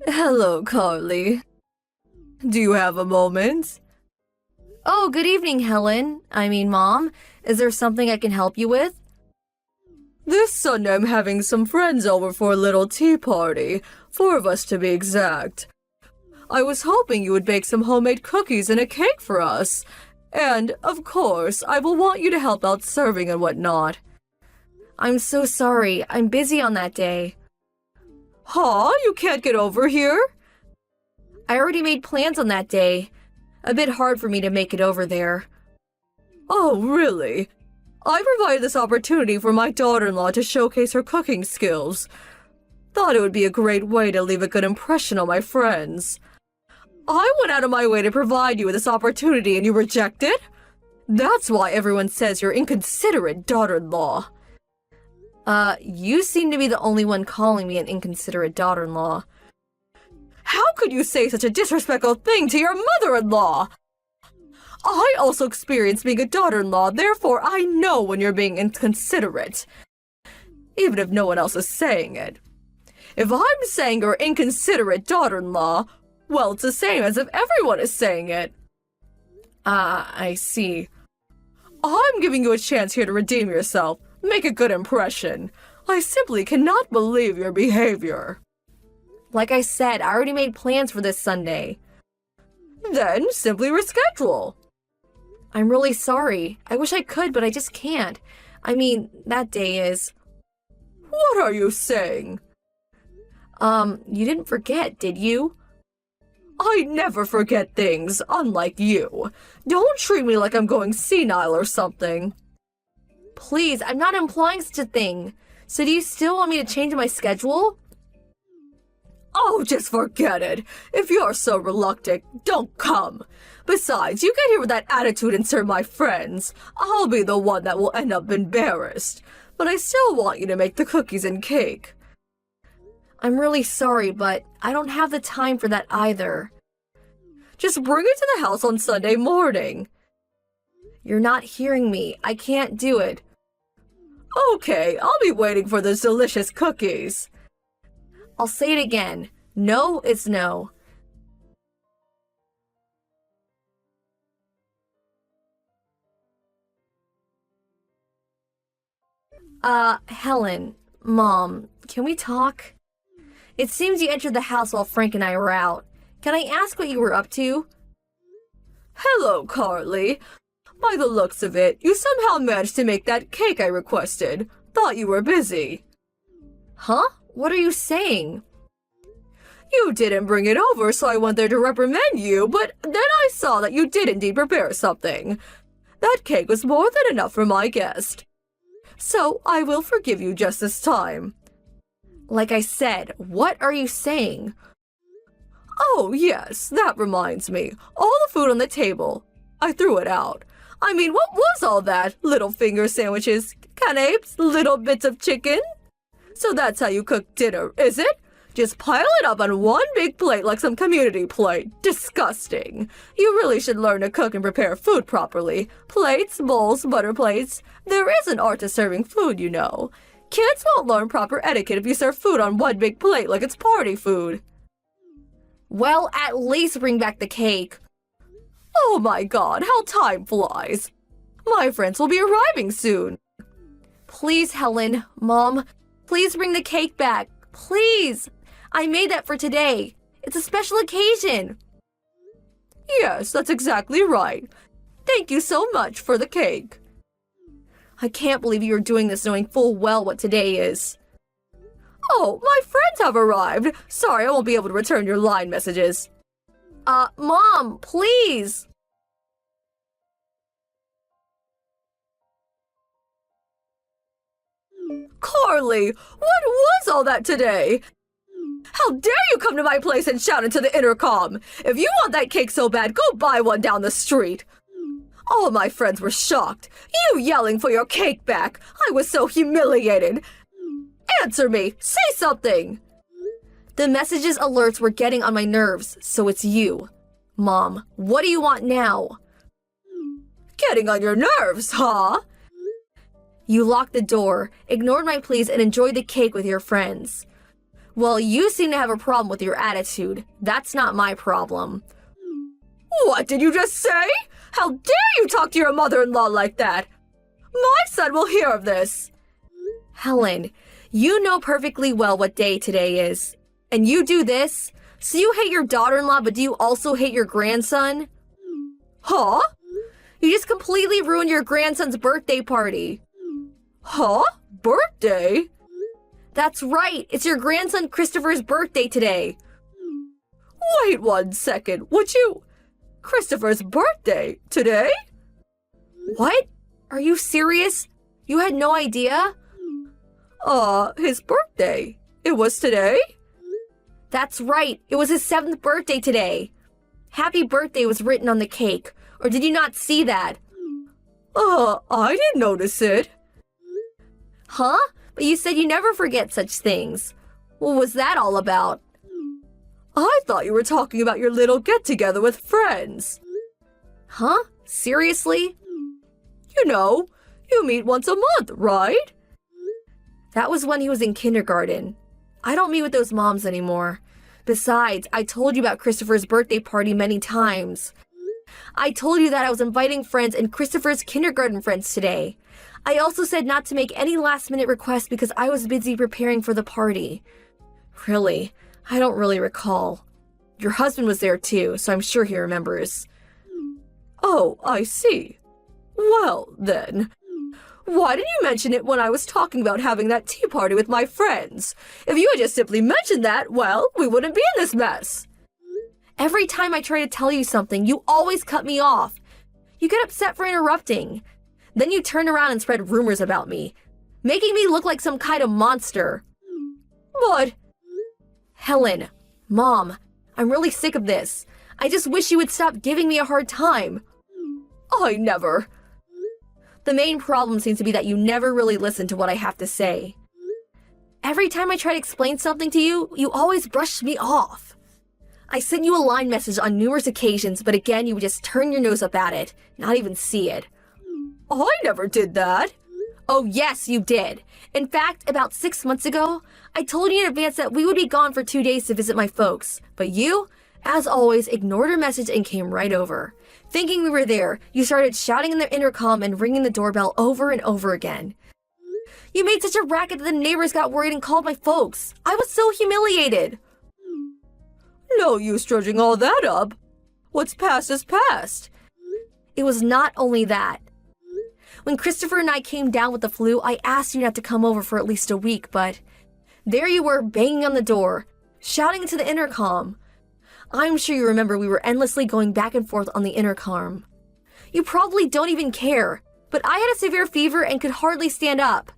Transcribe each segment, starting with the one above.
Hello, Carly. Do you have a moment? Oh, good evening, Helen. Mom. Is there something I can help you with? This Sunday I'm having some friends over for a little tea party, 4 of us to be exact. I was hoping you would bake some homemade cookies and a cake for us. And, of course, I will want you to help out serving and whatnot. I'm so sorry. I'm busy on that day. Huh? You can't get over here? I already made plans on that day. A bit hard for me to make it over there. Oh, really? I provided this opportunity for my daughter-in-law to showcase her cooking skills. Thought it would be a great way to leave a good impression on my friends. I went out of my way to provide you with this opportunity and you reject it? That's why everyone says you're inconsiderate daughter-in-law. You seem to be the only one calling me an inconsiderate daughter-in-law. How could you say such a disrespectful thing to your mother-in-law? I also experienced being a daughter-in-law, therefore I know when you're being inconsiderate. Even if no one else is saying it. If I'm saying you're inconsiderate daughter-in-law, well, it's the same as if everyone is saying it. I see. I'm giving you a chance here to redeem yourself. Make a good impression. I simply cannot believe your behavior. Like I said, I already made plans for this Sunday. Then simply reschedule. I'm really sorry. I wish I could, but I just can't. That day is... What are you saying? You didn't forget, did you? I never forget things, unlike you. Don't treat me like I'm going senile or something. Please, I'm not implying such a thing. So do you still want me to change my schedule? Oh, just forget it. If you're so reluctant, don't come. Besides, you get here with that attitude and serve my friends. I'll be the one that will end up embarrassed. But I still want you to make the cookies and cake. I'm really sorry, but I don't have the time for that either. Just bring it to the house on Sunday morning. You're not hearing me. I can't do it. Okay, I'll be waiting for those delicious cookies. I'll say it again. No is no. Helen, Mom, can we talk? It seems you entered the house while Frank and I were out. Can I ask what you were up to? Hello, Carly. By the looks of it, you somehow managed to make that cake I requested. Thought you were busy. Huh? What are you saying? You didn't bring it over, so I went there to reprimand you, but then I saw that you did indeed prepare something. That cake was more than enough for my guest. So I will forgive you just this time. Like I said, what are you saying? Oh, yes, that reminds me. All the food on the table. I threw it out. What was all that? Little finger sandwiches, canapes, little bits of chicken? So that's how you cook dinner, is it? Just pile it up on one big plate like some community plate. Disgusting. You really should learn to cook and prepare food properly. Plates, bowls, butter plates. There is an art to serving food, you know. Kids won't learn proper etiquette if you serve food on one big plate like it's party food. Well, at least bring back the cake. Oh my God, how time flies. My friends will be arriving soon. Please, Helen, Mom, please bring the cake back. Please. I made that for today. It's a special occasion. Yes, that's exactly right. Thank you so much for the cake. I can't believe you are doing this knowing full well what today is. Oh, my friends have arrived. Sorry, I won't be able to return your line messages. Mom, please. Carly, what was all that today? How dare you come to my place and shout into the intercom? If you want that cake so bad, go buy one down the street. All of my friends were shocked. You yelling for your cake back. I was so humiliated. Answer me. Say something. The messages alerts were getting on my nerves, so it's you. Mom, what do you want now? Getting on your nerves, huh? You locked the door, ignored my pleas, and enjoyed the cake with your friends. Well, you seem to have a problem with your attitude. That's not my problem. What did you just say? How dare you talk to your mother-in-law like that? My son will hear of this. Helen, you know perfectly well what day today is. And you do this? So you hate your daughter-in-law, but do you also hate your grandson? Huh? You just completely ruined your grandson's birthday party. Huh? Birthday? That's right. It's your grandson Christopher's birthday today. Wait 1 second. Would you... Christopher's birthday? Today? What? Are you serious? You had no idea? His birthday. It was today? That's right. It was his 7th birthday today. Happy birthday was written on the cake. Or did you not see that? I didn't notice it. Huh? But you said you never forget such things. What was that all about? I thought you were talking about your little get-together with friends. Huh? Seriously? You know, you meet once a month, right? That was when he was in kindergarten. I don't meet with those moms anymore. Besides, I told you about Christopher's birthday party many times. I told you that I was inviting friends and Christopher's kindergarten friends today. I also said not to make any last-minute requests because I was busy preparing for the party. Really? I don't really recall. Your husband was there too, so I'm sure he remembers. Oh, I see. Well, then. Why didn't you mention it when I was talking about having that tea party with my friends? If you had just simply mentioned that, well, we wouldn't be in this mess. Every time I try to tell you something, you always cut me off. You get upset for interrupting. Then you turn around and spread rumors about me, making me look like some kind of monster. But... Helen, Mom, I'm really sick of this. I just wish you would stop giving me a hard time. I never. The main problem seems to be that you never really listen to what I have to say. Every time I try to explain something to you, you always brush me off. I sent you a line message on numerous occasions, but again, you would just turn your nose up at it, not even see it. I never did that. Oh, yes, you did. In fact, about 6 months ago, I told you in advance that we would be gone for 2 days to visit my folks. But you, as always, ignored our message and came right over. Thinking we were there, you started shouting in the intercom and ringing the doorbell over and over again. You made such a racket that the neighbors got worried and called my folks. I was so humiliated. No use dredging all that up. What's past is past. It was not only that. When Christopher and I came down with the flu, I asked you not to come over for at least a week, but there you were banging on the door, shouting into the intercom. I'm sure you remember we were endlessly going back and forth on the intercom. You probably don't even care, but I had a severe fever and could hardly stand up.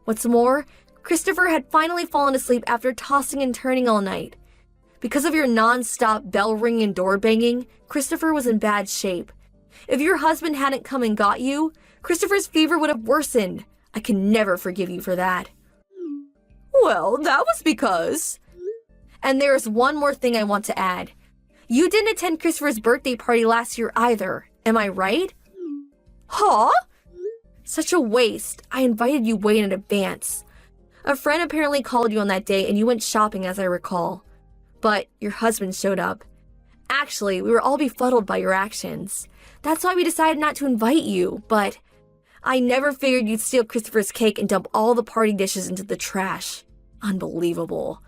What's more, Christopher had finally fallen asleep after tossing and turning all night. Because of your non-stop bell ringing and door banging, Christopher was in bad shape. If your husband hadn't come and got you, Christopher's fever would have worsened. I can never forgive you for that. Well, that was because... And there's one more thing I want to add. You didn't attend Christopher's birthday party last year either, am I right? Huh? Such a waste. I invited you way in advance. A friend apparently called you on that day and you went shopping, as I recall. But your husband showed up. Actually, we were all befuddled by your actions. That's why we decided not to invite you, but I never figured you'd steal Christopher's cake and dump all the party dishes into the trash. Unbelievable.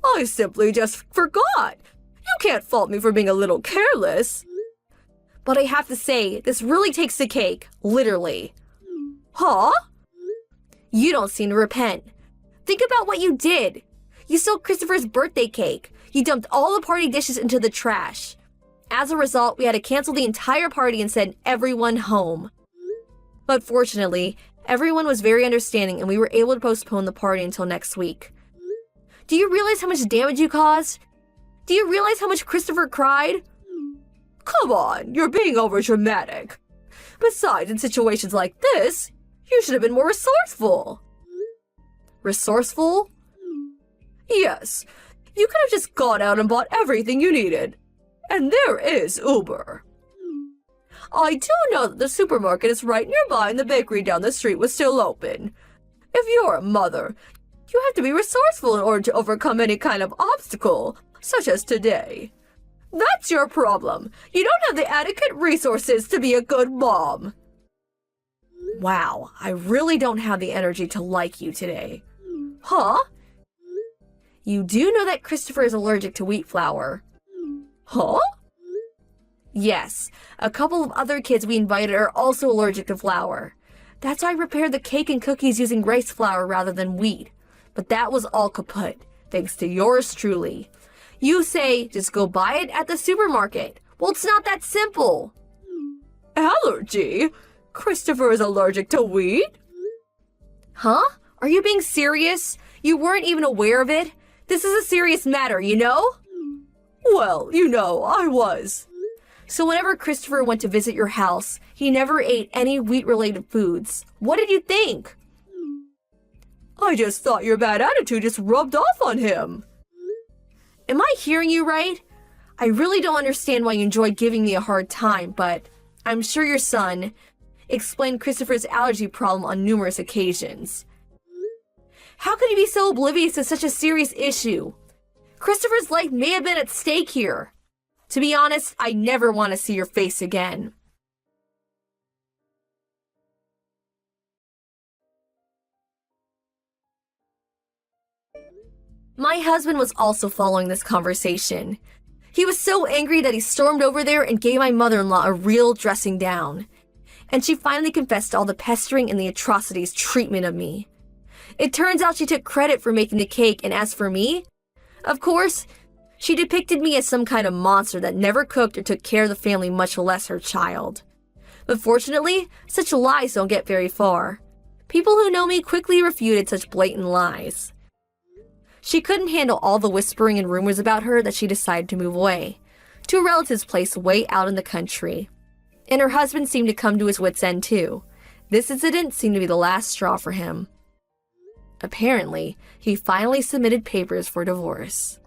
I simply just forgot. You can't fault me for being a little careless. But I have to say, this really takes the cake, literally. Huh? You don't seem to repent. Think about what you did. You stole Christopher's birthday cake. You dumped all the party dishes into the trash. As a result, we had to cancel the entire party and send everyone home. But fortunately, everyone was very understanding and we were able to postpone the party until next week. Do you realize how much damage you caused? Do you realize how much Christopher cried? Come on, you're being overdramatic. Besides, in situations like this, you should have been more resourceful. Resourceful? Yes, you could have just gone out and bought everything you needed. And there is Uber. I do know that the supermarket is right nearby and the bakery down the street was still open. If you're a mother, You have to be resourceful in order to overcome any kind of obstacle, such as today. That's your problem. You don't have the adequate resources to be a good mom. Wow, I really don't have the energy to like you today. Huh? You do know that Christopher is allergic to wheat flour. Huh? Yes, a couple of other kids we invited are also allergic to flour. That's why I prepared the cake and cookies using rice flour rather than wheat. But that was all kaput, thanks to yours truly. You say, just go buy it at the supermarket. Well, it's not that simple. Allergy? Christopher is allergic to wheat? Huh? Are you being serious? You weren't even aware of it? This is a serious matter, you know? Well, I was. So whenever Christopher went to visit your house, he never ate any wheat-related foods. What did you think? I just thought your bad attitude just rubbed off on him. Am I hearing you right? I really don't understand why you enjoy giving me a hard time, but I'm sure your son explained Christopher's allergy problem on numerous occasions. How could he be so oblivious to such a serious issue? Christopher's life may have been at stake here. To be honest, I never want to see your face again. My husband was also following this conversation. He was so angry that he stormed over there and gave my mother-in-law a real dressing down. And she finally confessed all the pestering and the atrocities treatment of me. It turns out she took credit for making the cake, and as for me, of course, she depicted me as some kind of monster that never cooked or took care of the family, much less her child. But fortunately, such lies don't get very far. People who know me quickly refuted such blatant lies. She couldn't handle all the whispering and rumors about her that she decided to move away, to a relative's place way out in the country. And her husband seemed to come to his wits' end too. This incident seemed to be the last straw for him. Apparently, he finally submitted papers for divorce.